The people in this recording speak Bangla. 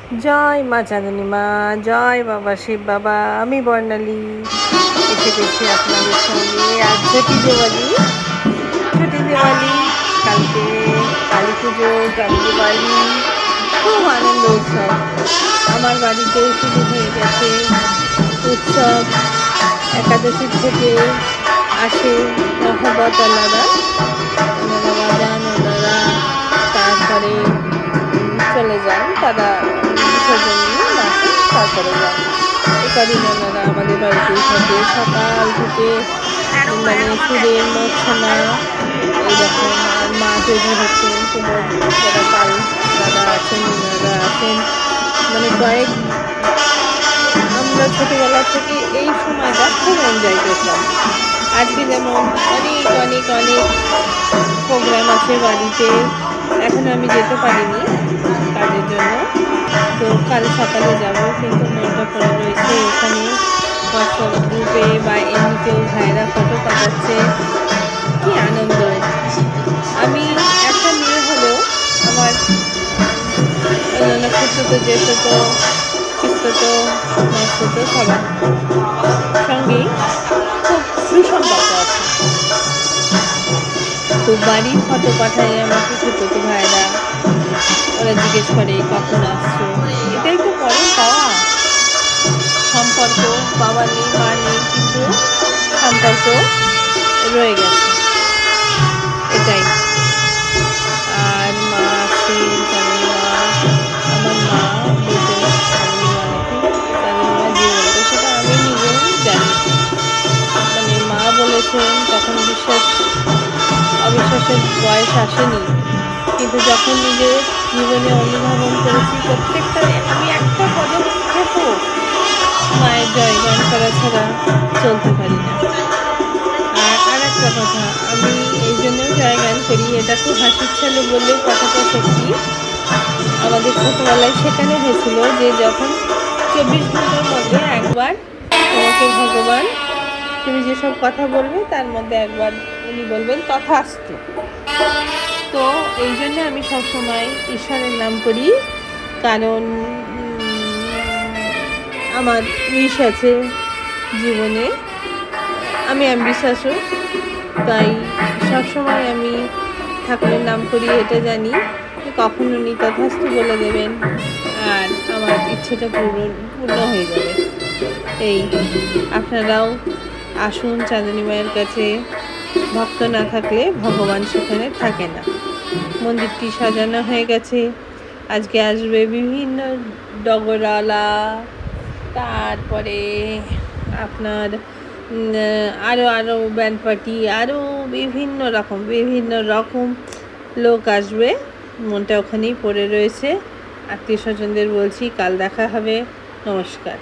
জয় মা চাঁদনী মা, জয় বাবা শিব বাবা। আমি বর্ণালী এসে গেছি আপনাদের সঙ্গে। আজ ছুটি দিওয়ালি, কালকে কালী পুজো, কালী দিওয়ালি, খুব আনন্দ উৎসব। আমার বাড়িতেও শুরু হয়ে গেছে উৎসব। একাদশীর থেকে আসে মহব্বত আলাদা, ওনারা বাজান, ওনারা তারপরে চলে যান, তারা বিসর্জন নিয়ে মাকে তারপরে যান। কদিন ওনারা আমাদের বাড়িতেই থাকে। সকাল থেকে মানে সুরের মূর্ছনা এইরকম। আর মা তৈরি হচ্ছেন, কুমোর যারা কাল দাদা আছেন ওনারা আছেন, মানে আমরা ছোটোবেলা থেকে এই সময়টা খুব এনজয় করতাম। আজকে যেমন অনেক অনেক অনেক প্রোগ্রাম আছে বাড়িতে, এখন আমি যেতে পারিনি কাজের জন্য, তো কাল সকালে যাব। কিন্তু মনটা পড়ে রয়েছে এখানে হোয়াটসঅ্যাপ গ্রুপে বা এমনিতেও ভাইরা ফটো পাঠাচ্ছে, কি আনন্দ। আমি একটা মেয়ে হলেও আমার অন্যান্য খুঁজতো যেত, পিস্ততো মাস্ততো সবার সঙ্গেই খুব সুসম্পর্ক আছে। তো বাড়ির ফটো পাঠায় আমাকে খুঁজতো ভাইরা, ওরা জিজ্ঞেস করে কখন আসছো। এটাই তো পরে পাওয়া সম্পর্ক। বাবা নেই, মা নেই, কিন্তু সম্পর্ক রয়ে গেছে, এটাই। আর মা আছে, আমার মা বলতে তাদের মা যে বলতো সেটা আমি নিজেও জানি। মানে মা বলেছেন তখন অবিশ্বাসের বয়স আসেনি, কিন্তু যখন নিজের জীবনে অনুধাবন করেছি প্রত্যেকটা, আমি একটা পদক্ষেপও মায়ের জয়গান করা ছাড়া চলতে পারি না। আর একটা কথা, আমি এই জন্যও জয়গান করি, এটা খুব হাসির ছলে বললেও কথাটা সত্যি। আমাদের ছোটোবেলায় শেখানো হয়েছিল যে যখন 24 ঘন্টার মধ্যে একবার তোমাকে ভগবান, তুমি যেসব কথা বলবে তার মধ্যে একবার উনি বলবেন তথাস্তু। তো এই জন্য আমি সবসময় ঈশ্বরের নাম করি, কারণ আমার উইশ আছে জীবনে, আমি অ্যাম্বিশাসও, তাই সবসময় আমি ঠাকুরের নাম করি। এটা জানি কখন উনি তথাস্তু বলে দেবেন আর আমার ইচ্ছেটা পূর্ণ হয়ে যাবে। এই আপনারাও আসুন চাঁদনী মায়ের কাছে। ভক্ত না থাকলে ভগবান সেখানে থাকে না। মন্দিরটি সাজানো হয়ে গেছে। আজকে আসবে বিভিন্ন ডগরওয়ালা, তারপরে আপনার আরও ব্যান্ড পার্টি, আরও বিভিন্ন রকম লোক আসবে। মনটা ওখানেই পড়ে রয়েছে। আত্মীয় স্বজনদের বলছি কাল দেখা হবে। নমস্কার।